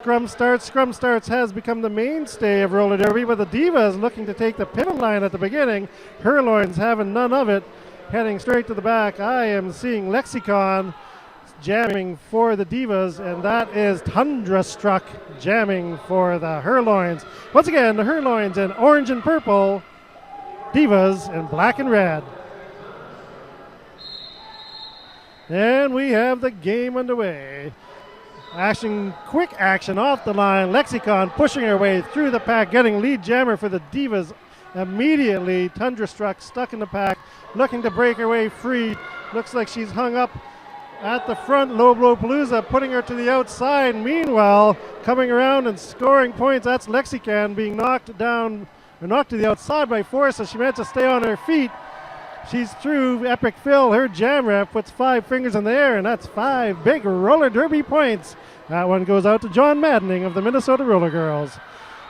Scrum starts. Scrum starts has become the mainstay of roller derby, but the D-VAS looking to take the pivot line at the beginning. Herloins having none of it, heading straight to the back. I am seeing Lexicon jamming for the D-VAS, and that is Thunderstruck jamming for the Herloins. Once again, the Herloins in orange and purple, D-VAS in black and red. And we have the game underway. Quick action off the line. Lexicon pushing her way through the pack, getting lead jammer for the D-VAS immediately. Thunderstruck stuck in the pack, looking to break her way free. Looks like she's hung up at the front. Low Blow Palooza putting her to the outside. Meanwhile, coming around and scoring points, that's Lexicon being knocked down, or knocked to the outside by force, so she managed to stay on her feet. She's through. Epic Phil, her jam rep, puts 5 fingers in the air, and that's 5 big roller derby points. That one goes out to John Maddening of the Minnesota Roller Girls.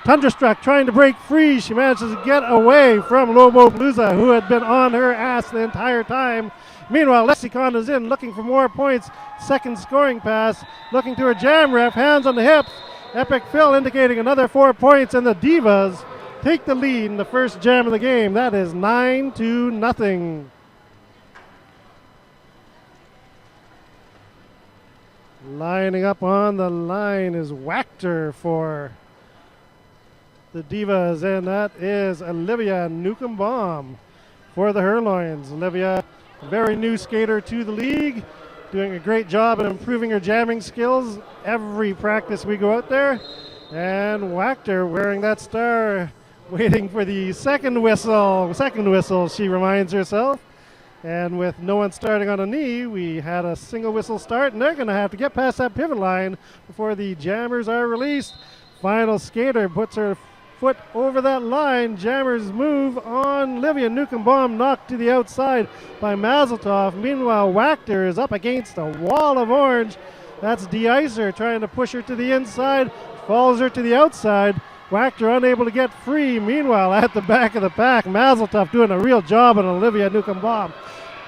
Thunderstruck trying to break free. She manages to get away from Lobo Palooza, who had been on her ass the entire time. Meanwhile, Lexicon is in, looking for more points. Second scoring pass, looking to her jam rep, hands on the hips. Epic Phil indicating another 4 points, and the D-VAS take the lead in the first jam of the game. That is 9-0. Lining up on the line is Wachter for the D-VAS, and that is Olivia Newcomb-Baum for the Herloins. Olivia, very new skater to the league, doing a great job at improving her jamming skills every practice we go out there. And Wachter wearing that star, waiting for the second whistle. Second whistle, she reminds herself. And with no one starting on a knee, we had a single whistle start, and they're going to have to get past that pivot line before the jammers are released. Final skater puts her foot over that line. Jammers move on. Olivia Newcomb-Baum knocked to the outside by Mazeltov. Meanwhile, Wachter is up against a wall of orange. That's De-Icer trying to push her to the inside, falls her to the outside. Wachter unable to get free. Meanwhile, at the back of the pack, Mazeltov doing a real job on Olivia Newcomb-Baum.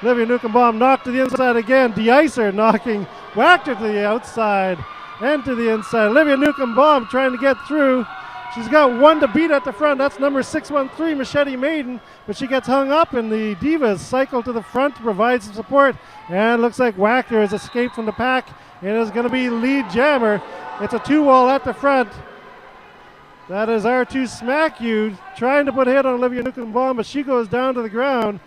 Olivia Newcomb-Baum knocked to the inside again. De-Icer knocking Wachter to the outside and to the inside. Olivia Newcomb-Baum trying to get through. She's got one to beat at the front. That's number 613, Machete Maiden. But she gets hung up, and the D-VAS cycle to the front to provide some support. And looks like Wachter has escaped from the pack and is going to be lead jammer. It's a 2-wall at the front. That is R2 Smack You trying to put a hit on Olivia Newcomb-Baum, but she goes down to the ground.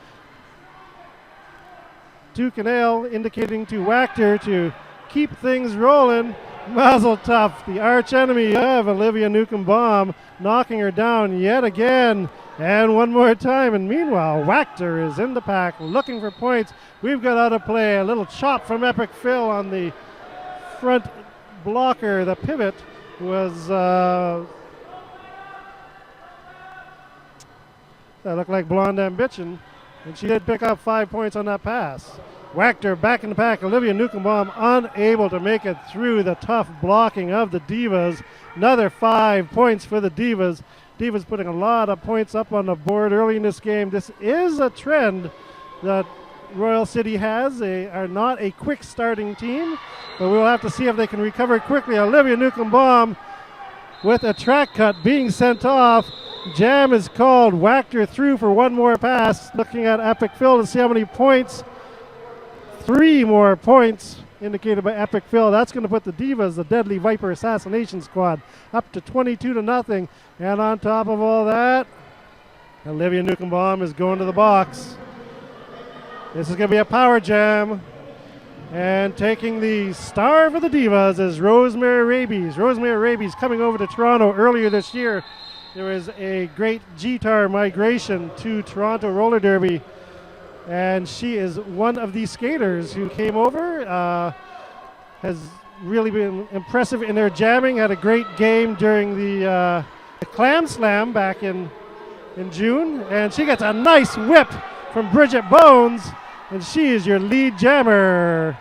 Canal indicating to Wachter to keep things rolling. Mazel tov, the arch enemy of Olivia Newcomb-Baum, knocking her down yet again and one more time. And meanwhile, Wachter is in the pack looking for points. We've got out of play a little chop from Epic Phil on the front blocker. The pivot was that looked like Blonde Ambition, and she did pick up 5 points on that pass. Wachter back in the pack. Olivia Newcomb-Baum unable to make it through the tough blocking of the D-VAS. Another 5 points for the D-VAS. D-VAS putting a lot of points up on the board early in this game. This is a trend that Royal City has. They are not a quick starting team, but we will have to see if they can recover quickly. Olivia Newcomb-Baum with a track cut being sent off. Jam is called. Wachter through for one more pass. Looking at Epic Phil to see how many points. 3 more points indicated by Epic Phil. That's going to put the D-VAS, the Deadly Viper Assassination Squad, up to 22-0. And on top of all that, Olivia Newcomb-Baum is going to the box. This is going to be a power jam. And taking the star for the D-VAS is Rosemary Rabies. Rosemary Rabies coming over to Toronto earlier this year. There was a great GTAR migration to Toronto Roller Derby, and she is one of these skaters who came over, has really been impressive in their jamming, had a great game during the Clam Slam back in June, and she gets a nice whip from Bridget Bones, and she is your lead jammer.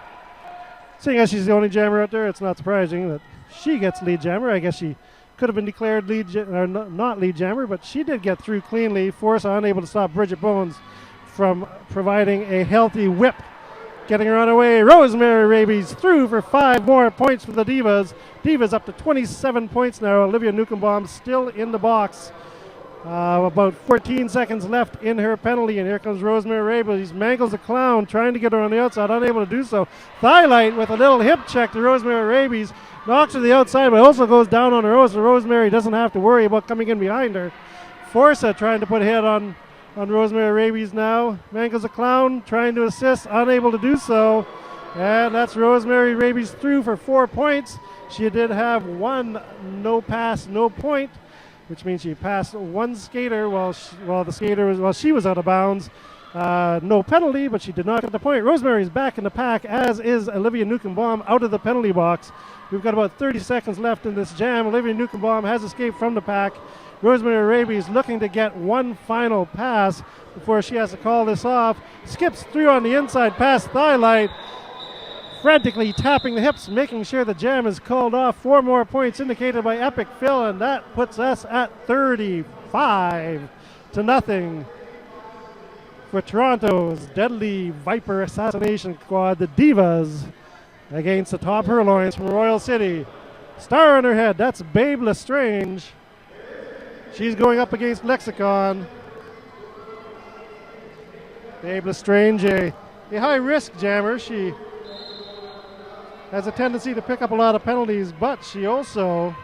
Seeing as she's the only jammer out there, it's not surprising that she gets lead jammer. I guess she could have been declared not lead jammer, but she did get through cleanly. Force unable to stop Bridget Bones from providing a healthy whip getting her on her way. Rosemary Rabies through for 5 more points for the Divas. Divas up to 27 points now. Olivia Newcombaum still in the box. About 14 seconds left in her penalty, and here comes Rosemary Rabies. Mangles the Clown, trying to get her on the outside, unable to do so. Thylight with a little hip check to Rosemary Rabies. Knocks her to the outside, but also goes down on her own, so Rosemary doesn't have to worry about coming in behind her. Forza trying to put a hit on Rosemary Rabies now. Mangles the Clown trying to assist, unable to do so. And that's Rosemary Rabies through for 4 points. She did have one no pass, no point, which means she passed one skater while she was out of bounds. No penalty, but she did not get the point. Rosemary's back in the pack, as is Olivia Newcombaum out of the penalty box. We've got about 30 seconds left in this jam. Olivia Newcombaum has escaped from the pack. Rosemary Rabies looking to get one final pass before she has to call this off. Skips through on the inside past Thylight, frantically tapping the hips, making sure the jam is called off. 4 more points indicated by Epic Phil, and that puts us at 35-0 for Toronto's deadly Viper assassination squad, the Divas, against the top Herloins from Royal City. Star on her head, that's Babe Lestrange. She's going up against Lexicon. Babe Lestrange, a high-risk jammer. She has a tendency to pick up a lot of penalties, but she also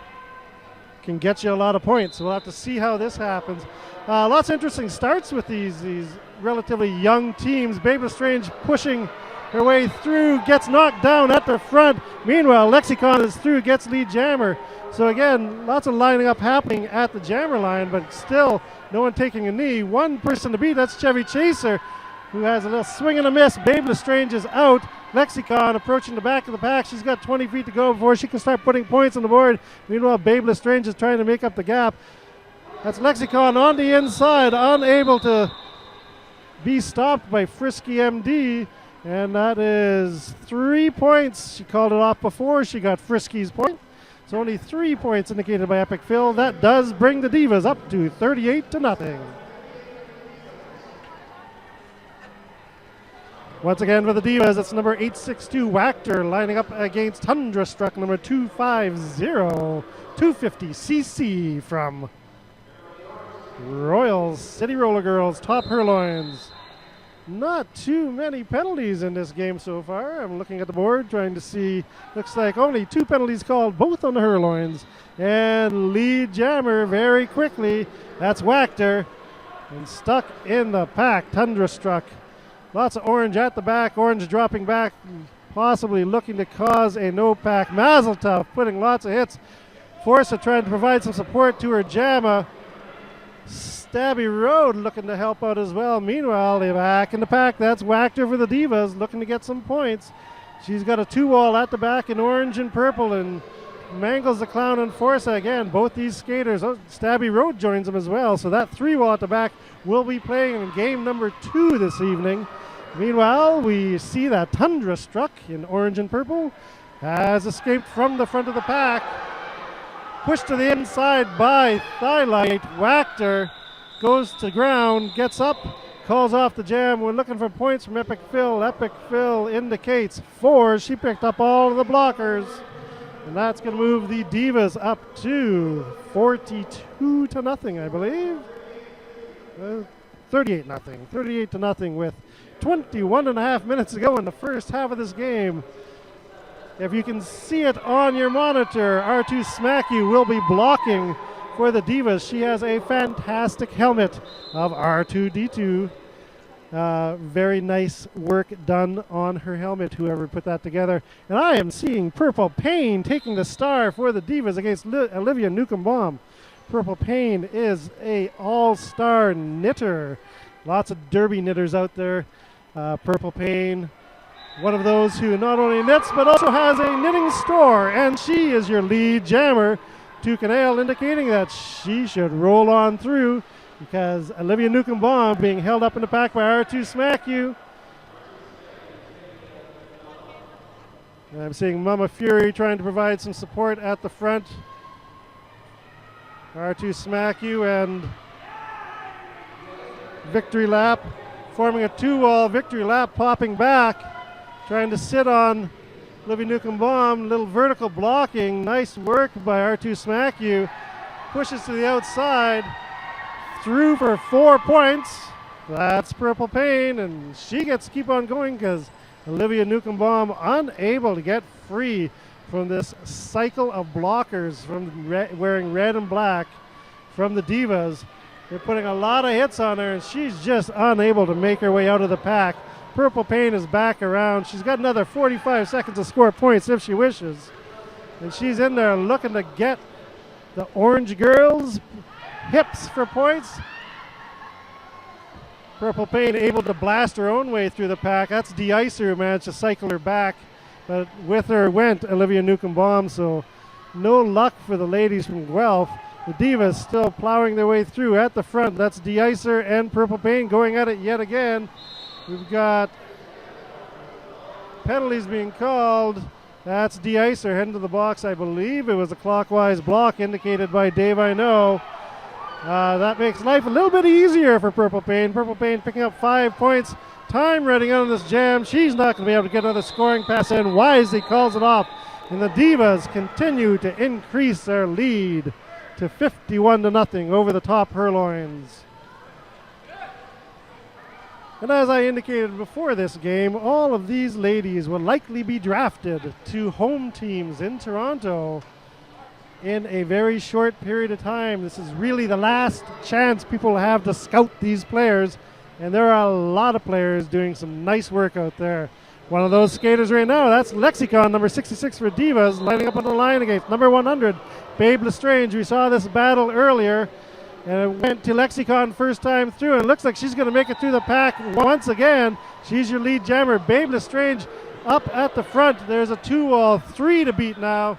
can get you a lot of points. So we'll have to see how this happens. Lots of interesting starts with these relatively young teams. Babe Lestrange pushing her way through, gets knocked down at the front. Meanwhile, Lexicon is through, gets lead jammer. So again, lots of lining up happening at the jammer line, but still no one taking a knee. One person to beat, that's Chevy Chaser, who has a little swing and a miss. Babe Lestrange is out. Lexicon approaching the back of the pack. She's got 20 feet to go before she can start putting points on the board. Meanwhile, Babe Lestrange is trying to make up the gap. That's Lexicon on the inside, unable to be stopped by Frisky MD. And that is 3 points. She called it off before she got Frisky's point. So only 3 points indicated by Epic Phil. That does bring the Divas up to 38-0. Once again for the Divas, it's number 862 Wachter lining up against Thunderstruck number 250cc from Royal City Roller Girls, top Herloins. Not too many penalties in this game so far. I'm looking at the board trying to see. Looks like only 2 penalties called, both on the Herloins. And lead jammer very quickly. That's Wachter. And stuck in the pack, Thunderstruck. Lots of orange at the back. Orange dropping back, possibly looking to cause a no pack. Mazeltov putting lots of hits. Forza trying to provide some support to her jammer. Stabby Road looking to help out as well. Meanwhile, they're back in the pack. That's Wachter for the Divas, looking to get some points. She's got a 2-wall at the back in orange and purple, and Mangles the Clown and Forza again. Both these skaters. Stabby Road joins them as well. So that 3-wall at the back will be playing in game number 2 this evening. Meanwhile, we see that Thunderstruck in orange and purple has escaped from the front of the pack. Pushed to the inside by Thylight. Wachter goes to ground, gets up, calls off the jam. We're looking for points from Epic Phil. Epic Phil indicates 4. She picked up all of the blockers. And that's going to move the Divas up to 42-0, I believe. 38-0. 38-0 with 21.5 minutes to go in the first half of this game. If you can see it on your monitor, R2 Smack You will be blocking for the Divas. She has a fantastic helmet of R2D2. Very nice work done on her helmet, whoever put that together. And I am seeing Purple Pain taking the star for the Divas against Olivia Newcombaum. Purple Pain is a all-star knitter. Lots of derby knitters out there. Purple Pain, one of those who not only knits but also has a knitting store, and she is your lead jammer. To Canale indicating that she should roll on through because Olivia Newcombaum being held up in the pack by R2 Smack You. And I'm seeing Mama Fury trying to provide some support at the front. R2 Smack You and Victory Lap forming a 2-wall. Victory Lap popping back. trying to sit on Olivia Newcomb-Baum. Little vertical blocking. Nice work by R2 Smack You. Pushes to the outside. Through for 4 points. That's Purple Pain, and she gets to keep on going because Olivia Newcomb-Baum unable to get free from this cycle of blockers from wearing red and black from the D-VAS. They're putting a lot of hits on her, and she's just unable to make her way out of the pack. Purple Pain is back around. She's got another 45 seconds to score points if she wishes. And she's in there looking to get the Orange Girls' hips for points. Purple Pain able to blast her own way through the pack. That's De-Icer who managed to cycle her back. But with her went Olivia Newcomb-Baum, so no luck for the ladies from Guelph. The D-VAS still plowing their way through at the front. That's De-Icer and Purple Pain going at it yet again. We've got penalties being called. That's De-Icer heading to the box. I believe it was a clockwise block indicated by Dave I know. That makes life a little bit easier for Purple Pain. Purple Pain picking up 5 points. Time running out on this jam. She's not going to be able to get another scoring pass in. Wisely calls it off. And the D-VAS continue to increase their lead to 51-0 over the top Herloins. And as I indicated before this game, all of these ladies will likely be drafted to home teams in Toronto in a very short period of time. This is really the last chance people have to scout these players, and there are a lot of players doing some nice work out there. One of those skaters right now, that's Lexicon, number 66 for D-VAS, lining up on the line against number 100, Babe Lestrange. We saw this battle earlier, and it went to Lexicon first time through, and it looks like she's going to make it through the pack once again. She's your lead jammer. Babe Lestrange up at the front. There's a 2-wall, 3 to beat now.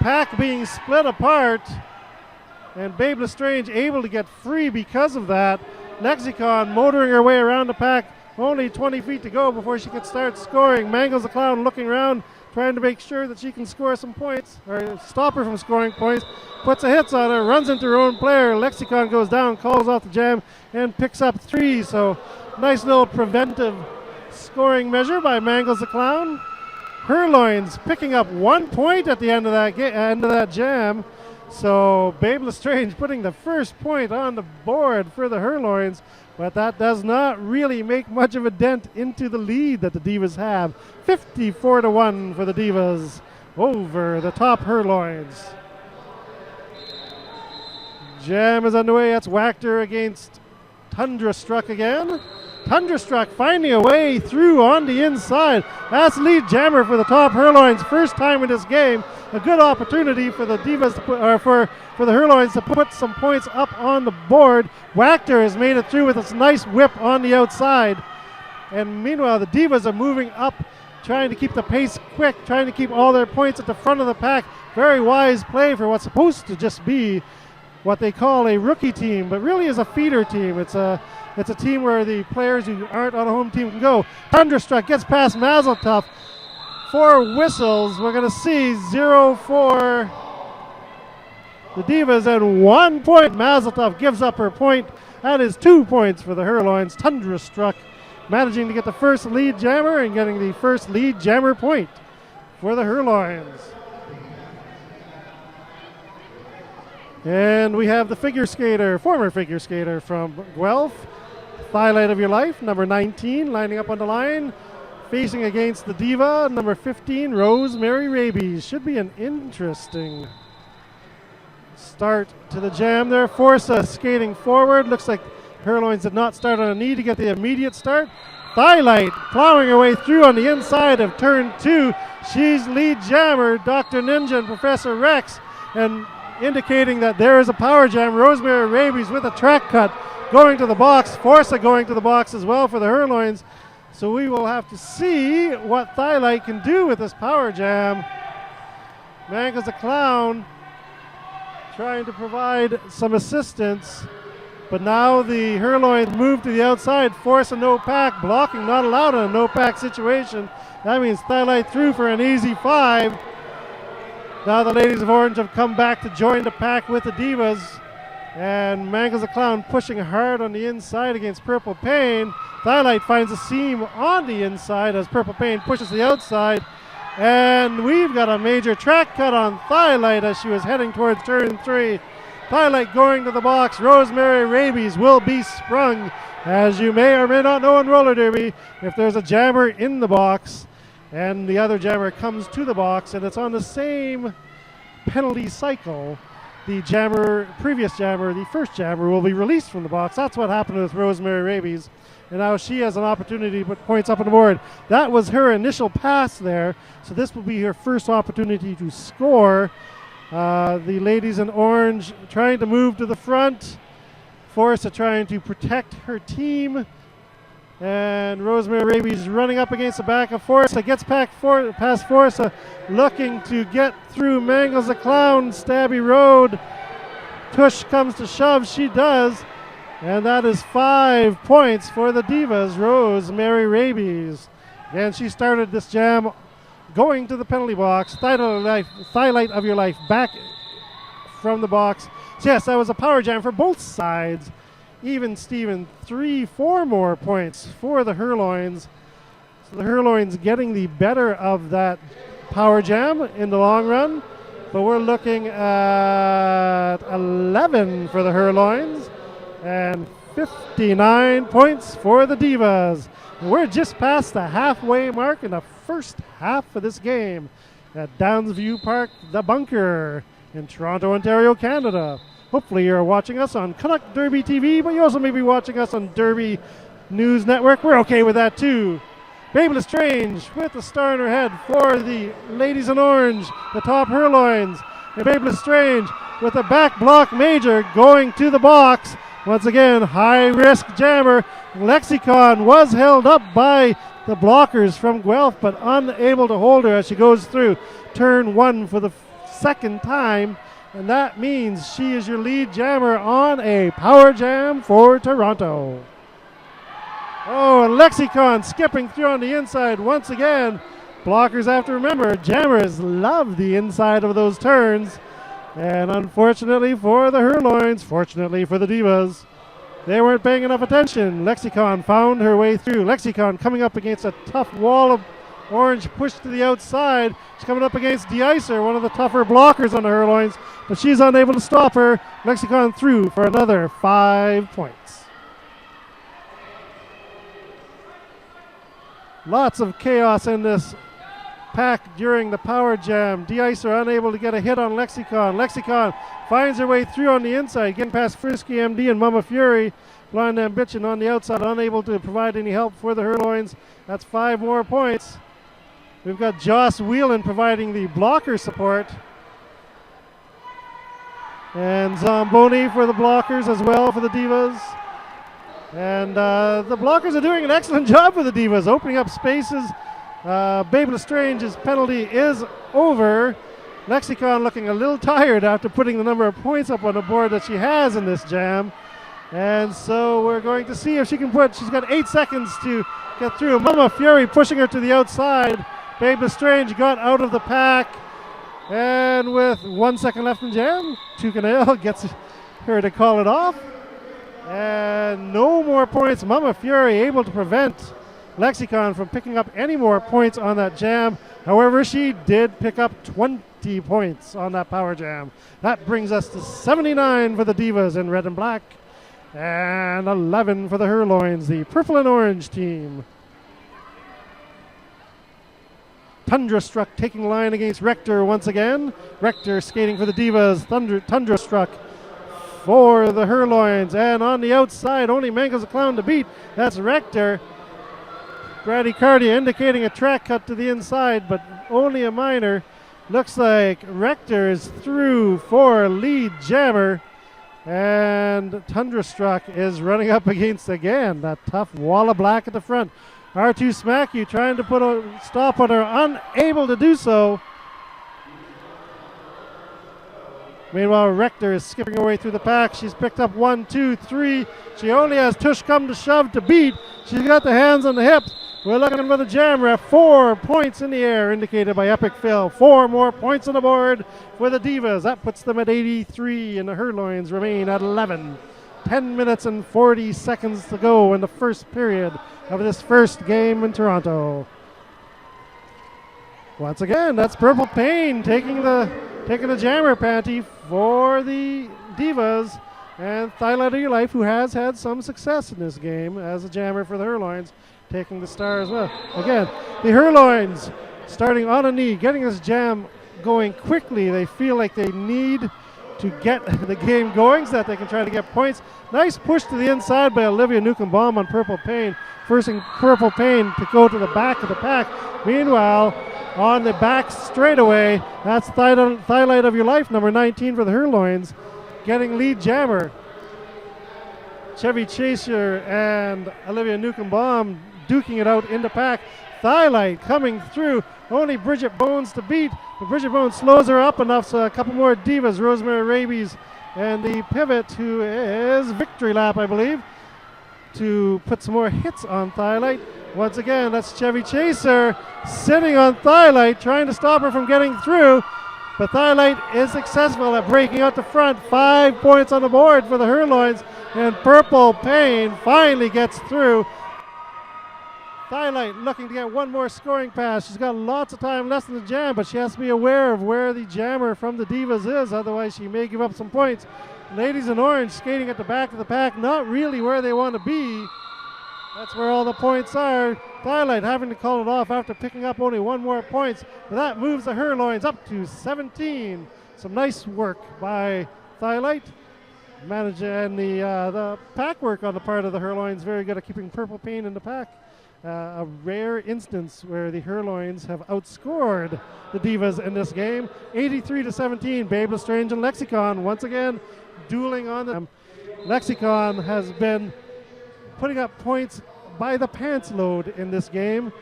Pack being split apart, and Babe Lestrange able to get free because of that. Lexicon motoring her way around the pack, only 20 feet to go before she can start scoring. Mangles the Clown looking around, trying to make sure that she can score some points, or stop her from scoring points. Puts a hits on her, runs into her own player. Lexicon goes down, calls off the jam, and picks up 3. So nice little preventive scoring measure by Mangles the Clown. Herloins picking up 1 point at the end of that jam. So Babe Lestrange putting the first point on the board for the Herloins, but that does not really make much of a dent into the lead that the D-VAS have. 54-1 for the D-VAS over the top Herloins. Jam is underway. That's Wachter against Tundrastruck again. Tundrastruck finding a way through on the inside. That's lead jammer for the top Herloins. First time in this game. A good opportunity for the D-VAS to put, or for the Herloins to put some points up on the board. Wachter has made it through with this nice whip on the outside. And meanwhile, the D-VAS are moving up, trying to keep the pace quick, trying to keep all their points at the front of the pack. Very wise play for what's supposed to just be what they call a rookie team, but really is a feeder team. It's a team where the players who aren't on a home team can go. Thunderstruck gets past Mazeltov. 4 whistles. We're going to see 0 for the D-VAS and 1 point. Mazeltov gives up her point. That is 2 points for the Herloins. Thunderstruck managing to get the first lead jammer and getting the first lead jammer point for the Herloins. And we have the figure skater, former figure skater from Guelph, Highlight of Your Life, number 19, lining up on the line, facing against the diva, number 15, Rosemary Rabies. Should be an interesting start to the jam there. Forza skating forward. Looks like Herloins did not start on a knee to get the immediate start. Highlight plowing her way through on the inside of turn 2. She's lead jammer, Dr. Ninja and Professor Rex, and indicating that there is a power jam. Rosemary Rabies with a track cut going to the box. Forza going to the box as well for the Herloins. So we will have to see what Thighlight can do with this power jam. Mangles the Clown trying to provide some assistance. But now the Herloins move to the outside. Force a no pack. Blocking not allowed in a no pack situation. That means Thighlight through for an easy 5. Now the Ladies of Orange have come back to join the pack with the Divas. And Mangles the Clown pushing hard on the inside against Purple Pain. Thiolite finds a seam on the inside as Purple Pain pushes the outside. And we've got a major track cut on Thiolite as she was heading towards turn 3. Thiolite going to the box. Rosemary Rabies will be sprung. As you may or may not know in roller derby, if there's a jammer in the box and the other jammer comes to the box and it's on the same penalty cycle, the previous jammer, the first jammer, will be released from the box. That's what happened with Rosemary Rabies. And now she has an opportunity to put points up on the board. That was her initial pass there, so this will be her first opportunity to score. The ladies in orange trying to move to the front. Forza trying to protect her team. And Rosemary Rabies running up against the back of Forza. Gets past Forza, looking to get through Mangles the Clown, Stabby Road. Tush comes to shove, she does. And that is 5 points for the D-VAS, Rosemary Rabies. And she started this jam going to the penalty box. Thiolite of your life back from the box. So yes, that was a power jam for both sides. Even Steven, 3-4 more points for the Herloins. So the Herloins getting the better of that power jam in the long run. But we're looking at 11 for the Herloins and 59 points for the D-VAS. We're just past the halfway mark in the first half of this game at Downsview Park, the Bunker in Toronto, Ontario, Canada. Hopefully you're watching us on Canuck Derby TV, but you also may be watching us on Derby News Network. We're okay with that too. Babe Lestrange with the star in her head for the ladies in orange, the top Herloins. And Babe Lestrange with a back block major going to the box. Once again, high-risk jammer. Lexicon was held up by the blockers from Guelph, but unable to hold her as she goes through turn 1 for the second time. And that means she is your lead jammer on a power jam for Toronto. Oh, and Lexicon skipping through on the inside once again. Blockers have to remember, jammers love the inside of those turns. And unfortunately for the Herloins, fortunately for the D-VAS, they weren't paying enough attention. Lexicon found her way through. Lexicon coming up against a tough wall of orange pushed to the outside. She's coming up against De-Icer, one of the tougher blockers on the Herloins, but she's unable to stop her. Lexicon through for another 5 points. Lots of chaos in this pack during the power jam. De-Icer unable to get a hit on Lexicon. Lexicon finds her way through on the inside, getting past Frisky MD and Mama Fury. Blind Ambition on the outside, unable to provide any help for the Herloins. That's 5 more points. We've got Joss Whelan providing the blocker support. And Zamboni for the blockers as well for the D-VAS. And the blockers are doing an excellent job for the D-VAS, opening up spaces. Babe Lestrange's penalty is over. Lexicon looking a little tired after putting the number of points up on the board that she has in this jam. And so we're going to see if she can she's got 8 seconds to get through. Mama Fury pushing her to the outside. Babe Lestrange got out of the pack. And with 1 second left in jam, Tucanale gets her to call it off. And no more points. Mama Fury able to prevent Lexicon from picking up any more points on that jam. However, she did pick up 20 points on that power jam. That brings us to 79 for the D-VAS in red and black, and 11 for the Herloins, the purple and orange team. Tundrastruck taking line against Rector once again. Rector skating for the D-VAS. Tundrastruck for the Herloins, and on the outside, only Mangles the Clown to beat. That's Rector. Bradycardia indicating a track cut to the inside, but only a minor. Looks like Rector is through for lead jammer. And Tundrastruck is running up against, again, that tough wall of black at the front. R2 Smack You trying to put a stop on her, unable to do so. Meanwhile, Rector is skipping her way through the pack. She's picked up 1, 2, 3. She only has Tush come to shove to beat. She's got the hands on the hips. We're looking for the jammer at 4 points in the air, indicated by Epic Phil. 4 more points on the board for the D-VAS. That puts them at 83, and the Herloins remain at 11. 10 minutes and 40 seconds to go in the first period of this first game in Toronto. Once again, that's Purple Pain taking the jammer panty for the D-VAS, and Thylight of Your Life, who has had some success in this game as a jammer for the Herloins, taking the star as well. Again, the Herloins starting on a knee, getting this jam going quickly. They feel like they need to get the game going so that they can try to get points. Nice push to the inside by Olivia Newcomb-Baum on Purple Pain, forcing Purple Pain to go to the back of the pack. Meanwhile, on the back straightaway, that's Thylight of Your Life, number 19 for the Herloins, getting lead jammer. Chevy Chaser and Olivia Newcomb-Baum duking it out in the pack. Thylight coming through, only Bridget Bones to beat, but Bridget Bones slows her up enough, so a couple more Divas, Rosemary Rabies and the pivot, who is Victory Lap, I believe, to put some more hits on Thylight. Once again, that's Chevy Chaser sitting on Thylight, trying to stop her from getting through, but Thylight is successful at breaking out the front. 5 points on the board for the Herloins, and Purple Pain finally gets through. Thylight looking to get one more scoring pass. She's got lots of time left in the jam, but she has to be aware of where the jammer from the Divas is, otherwise she may give up some points. Ladies in orange skating at the back of the pack, not really where they want to be. That's where all the points are. Thylight having to call it off after picking up only one more points, but that moves the Herloins up to 17. Some nice work by Thylight. And the pack work on the part of the Herloins, very good at keeping Purple Pain in the pack. A rare instance where the Herloins have outscored the Divas in this game. 83-17, Babe Lestrange and Lexicon once again dueling on them. Lexicon has been putting up points by the pants load in this game.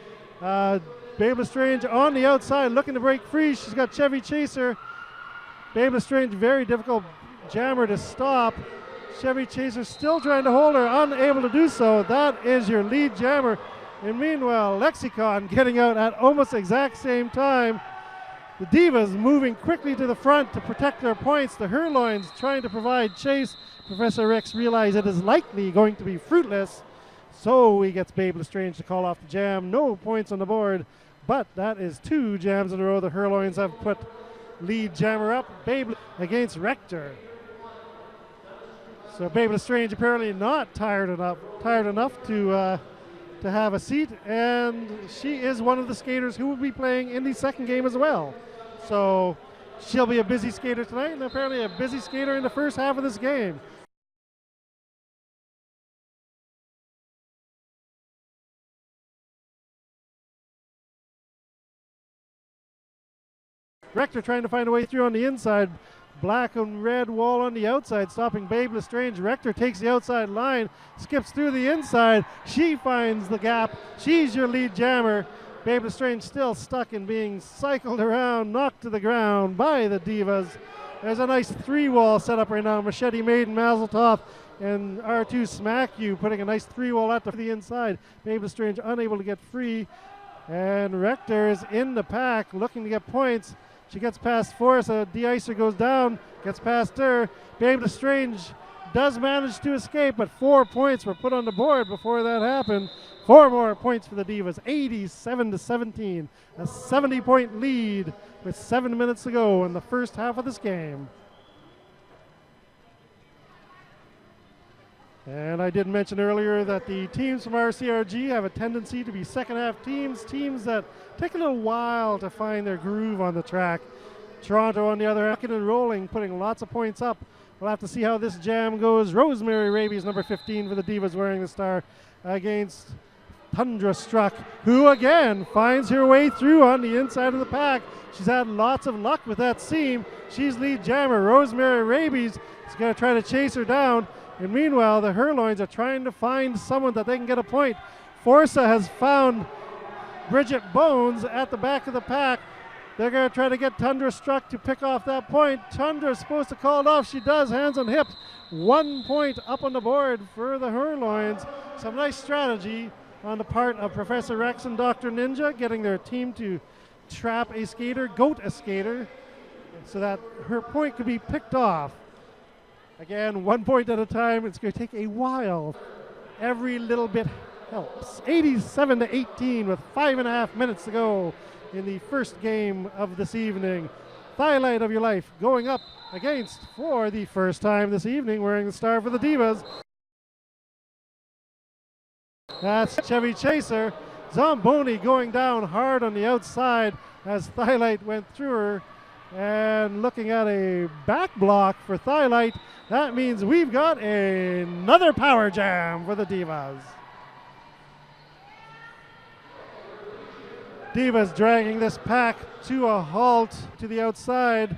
Babe Lestrange on the outside looking to break free. She's got Chevy Chaser. Babe Lestrange, very difficult jammer to stop. Chevy Chaser still trying to hold her, unable to do so. That is your lead jammer. And meanwhile, Lexicon getting out at almost the exact same time. The Divas moving quickly to the front to protect their points. The Herloins trying to provide chase. Professor Rex realizes it is likely going to be fruitless, so he gets Babe Lestrange to call off the jam. No points on the board, but that is 2 jams in a row. The Herloins have put lead jammer up. Babe against Rector. So Babe Lestrange apparently not tired enough to have a seat, and she is one of the skaters who will be playing in the second game as well. So she'll be a busy skater tonight, and apparently a busy skater in the first half of this game. Rector trying to find a way through on the inside. Black and red wall on the outside, stopping Babe Lestrange. Rector takes the outside line, skips through the inside. She finds the gap. She's your lead jammer. Babe Lestrange still stuck and being cycled around, knocked to the ground by the Divas. There's a nice 3-wall set up right now. Machete Maiden, Mazel Tov, and R2 Smack You putting a nice 3-wall at the inside. Babe Lestrange unable to get free, and Rector is in the pack looking to get points. She gets past Forza, De-Icer goes down, gets past her. Babe Lestrange does manage to escape, but 4 points were put on the board before that happened. 4 more points for the Divas, 87-17. A 70-point lead with 7 minutes to go in the first half of this game. And I did mention earlier that the teams from RCRG have a tendency to be second half teams that take a little while to find their groove on the track. Toronto, on the other hand, rocking and rolling, putting lots of points up. We'll have to see how this jam goes. Rosemary Rabies, number 15 for the Divas, wearing the star against Thunderstruck, who again finds her way through on the inside of the pack. She's had lots of luck with that seam. She's lead jammer. Rosemary Rabies is going to try to chase her down. And meanwhile, the Herloins are trying to find someone that they can get a point. Forza has found Bridget Bones at the back of the pack. They're going to try to get Thunderstruck to pick off that point. Tundra is supposed to call it off. She does, hands on hips. 1 point up on the board for the Herloins. Some nice strategy on the part of Professor Rex and Dr. Ninja, getting their team to trap a skater, goat a skater, so that her point could be picked off. Again, 1 point at a time. It's going to take a while. Every little bit helps. 87-18 with 5.5 minutes to go in the first game of this evening. Highlight of your life going up against, for the first time this evening, wearing the star for the D-VAS. That's Chevy Chaser. Zamboni going down hard on the outside as Thylite went through her. And looking at a back block for Thylite, that means we've got another power jam for the D-VAS. D-VAS dragging this pack to a halt to the outside.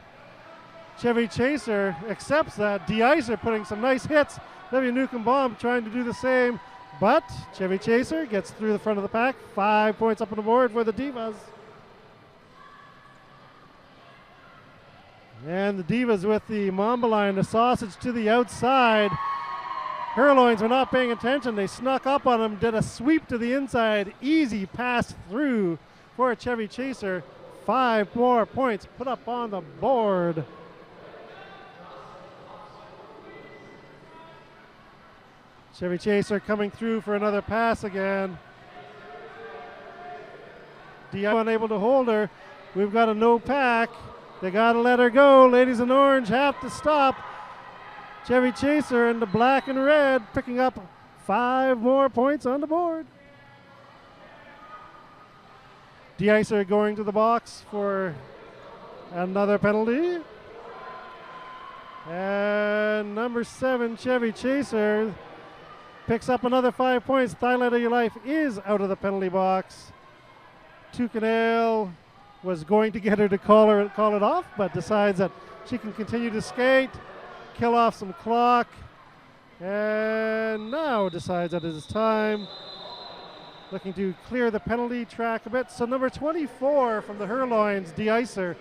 Chevy Chaser accepts that. De-Icer putting some nice hits. W. Nukem Bomb trying to do the same. But Chevy Chaser gets through the front of the pack. 5 points up on the board for the D-VAS. And the D-VAS with the Mamba line, the sausage to the outside. Herloins were not paying attention. They snuck up on him, did a sweep to the inside. Easy pass through for Chevy Chaser. 5 more points put up on the board. Chevy Chaser coming through for another pass again. D.I. unable to hold her. We've got a no pack. They got to let her go. Ladies in orange have to stop. Chevy Chaser in the black and red picking up 5 more points on the board. De-Icer going to the box for another penalty. And number 7, Chevy Chaser, picks up another 5 points. Highlight of your life is out of the penalty box. Tucanel was going to get her to call it off, but decides that she can continue to skate, kill off some clock, and now decides that it is time. Looking to clear the penalty track a bit. So number 24 from the Herloins, De-Icer,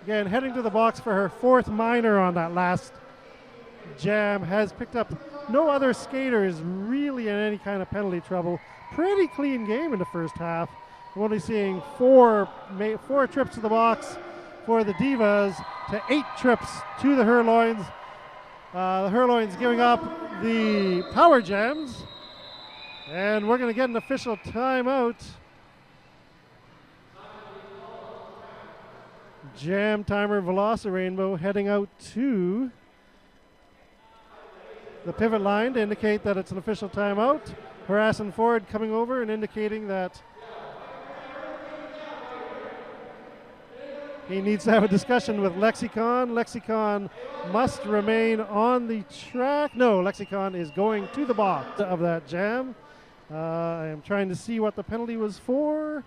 again heading to the box for her 4th minor on that last jam, has picked up no other skater is really in any kind of penalty trouble. Pretty clean game in the first half. We're only seeing 4 trips to the box for the D-VAS to 8 trips to the Herloins. The Herloins giving up the power jams. And we're going to get an official timeout. Jam timer Velocirainbow heading out to the pivot line to indicate that it's an official timeout. Harrison Ford coming over and indicating that he needs to have a discussion with Lexicon. Lexicon must remain on the track. No, Lexicon is going to the box of that jam. I am trying to see what the penalty was for.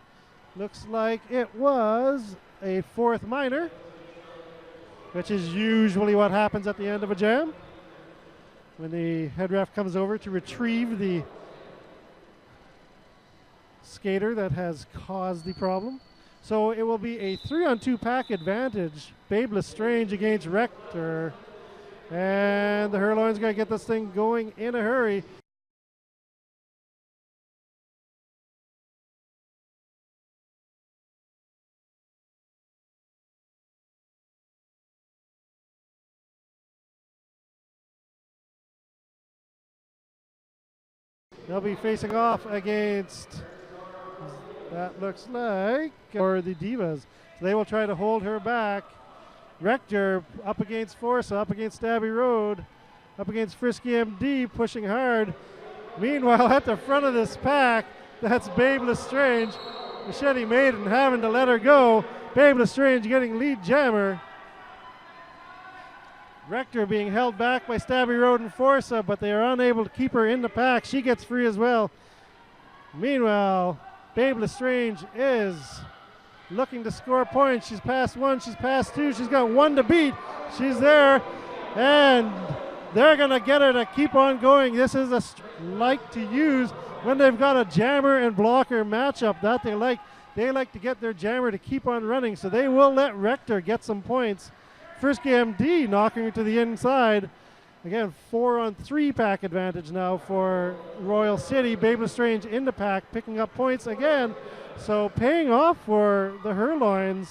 Looks like it was a 4th minor, which is usually what happens at the end of a jam when the head ref comes over to retrieve the skater that has caused the problem. So it will be a 3-on-2 pack advantage. Babe Lestrange against Rector. And the Herloins got to get this thing going in a hurry. They'll be facing off against, that looks like, or the D-VAS. So they will try to hold her back. Rector up against Forza, up against Stabby Road, up against Frisky MD, pushing hard. Meanwhile, at the front of this pack, that's Babe Lestrange. Machete Maiden having to let her go. Babe Lestrange getting lead jammer. Rector being held back by Stabby Road and Forza, but they are unable to keep her in the pack. She gets free as well. Meanwhile, Babe Lestrange is looking to score points. She's passed 1, she's passed 2, she's got 1 to beat. She's there, and they're going to get her to keep on going. This is a like to use when they've got a jammer and blocker matchup that they like. They like to get their jammer to keep on running, so they will let Rector get some points. Frisky MD knocking her to the inside. Again, 4-on-3 pack advantage now for Royal City. Babe Lestrange in the pack, picking up points again. So paying off for the Herloins.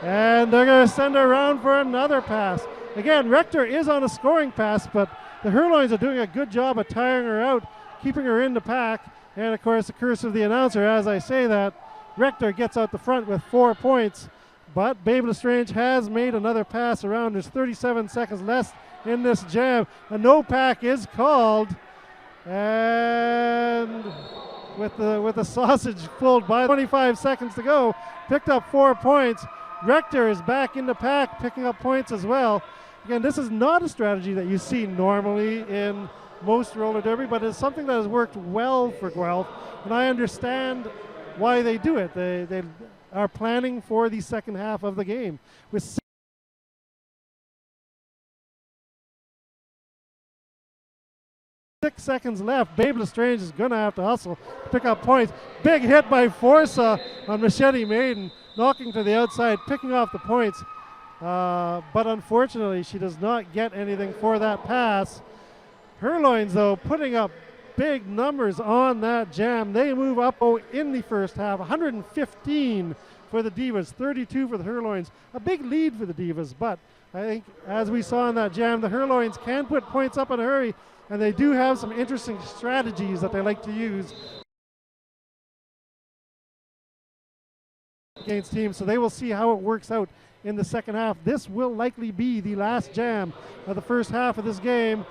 And they're going to send her around for another pass. Again, Rector is on a scoring pass, but the Herloins are doing a good job of tiring her out, keeping her in the pack. And of course, the curse of the announcer, as I say that, Rector gets out the front with 4 points. But Babe Lestrange has made another pass around. There's 37 seconds left in this jam. A no pack is called. And with the sausage pulled by 25 seconds to go, picked up 4 points. Rector is back in the pack, picking up points as well. Again, this is not a strategy that you see normally in most roller derby, but it's something that has worked well for Guelph, and I understand why they do it. They are planning for the second half of the game. With 6 seconds left, Babe Lestrange is going to have to hustle to pick up points. Big hit by Forza on Machete Maiden, knocking to the outside, picking off the points. But unfortunately, she does not get anything for that pass. Herloins, though, putting up big numbers on that jam. They move up in the first half, 115 for the D-VAS, 32 for the Herloins. A big lead for the D-VAS, but I think, as we saw in that jam, the Herloins can put points up in a hurry, and they do have some interesting strategies that they like to use against teams, so they will see how it works out in the second half. This will likely be the last jam of the first half of this game.